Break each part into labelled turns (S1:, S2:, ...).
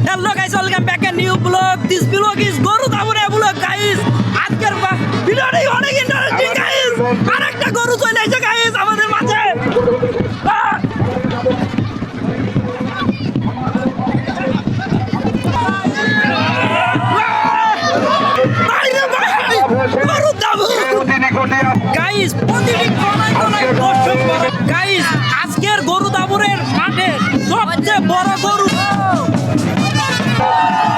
S1: Hello guys, welcome back a new vlog. This vlog is গরু দাবুরে vlog guys. আজকের ভিডিওটি অনেক ইন্টারেস্টিং guys. আরেকটা গরু চলে এসেছে guys আমাদের মাঝে। গরু দাবু গাইস, প্রতিদিন কোনায় দর্শক করে গাইস। আজকের গরু দাবুরের মাঠে সবচেয়ে বড়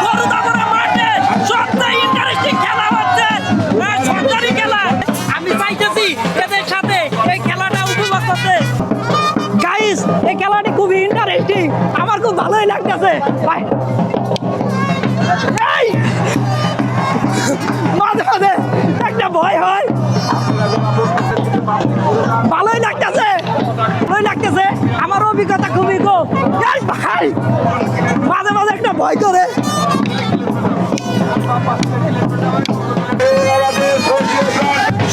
S1: গরু দাবুরের মাঠে সবচেয়ে ইন্টারেস্টিং খেলা হচ্ছে সরকারি খেলা। আমি চাইতেছি এদের সাথে এই খেলাটা উপভোগ করতে গাইস। এই খেলাটি খুবই ইন্টারেস্টিং, আমার খুব ভালোই লাগতেছে ভাই। মাঝে মাঝে একটা ভয় হয়, ভালোই লাগতেছে আমার অভিজ্ঞতা খুবই কম ভাই। মাঝে মাঝে একটা ভয় করে।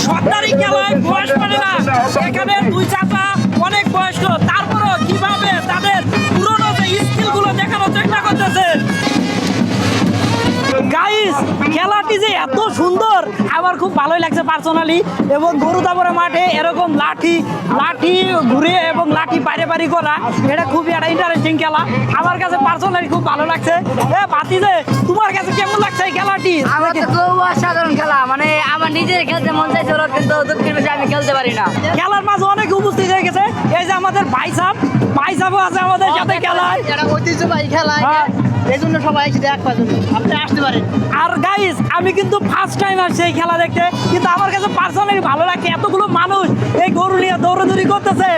S1: সরকারি খেলায় বয়স মানে না, এখানে দুই চাচা অনেক বয়স্ক, তারপরও কিভাবে তাদের পুরনো যে স্কিল গুলো দেখানোর চেষ্টা করতেছে গাইস। খেলাটি যে এত সুন্দর আমার খুব ভালোই লাগছে পার্সোনালি। এবং গরু দাবরের মাঠে এরকম লাঠি ঘুরে এবং লাঠি পারি করা, এটা খুবই একটা ইন্টারেস্টিং খেলা। আমার কাছে পার্সোনালি খুব ভালো লাগছে। ভাতিজে, তোমার কাছে কেমন লাগছে এই খেলাটি?
S2: আমার তো খুব অসাধারণ খেলা, মানে আমার নিজের খেলতে মন চাইছে, কিন্তু দুঃখের বিষয়ে আমি খেলতে পারি না।
S1: খেলার মাঝে অনেক উপস্থিত হয়ে গেছে। এই যে আমাদের ভাইসাবও আছে আমাদের সাথে খেলায়।
S2: এটা ঐতিহ্যবাহী খেলা, এই জন্য সবাই এসে দেখবার জন্য আপনি আসতে পারেন।
S1: আর গাইস, আমি কিন্তু ফার্স্ট টাইম আসছি এই খেলা দেখতে, কিন্তু আমার কাছে পার্সোনালি ভালো লাগছে। এতগুলো মানুষ এই গরু নিয়ে দৌড়াদৌড়ি করতেছে।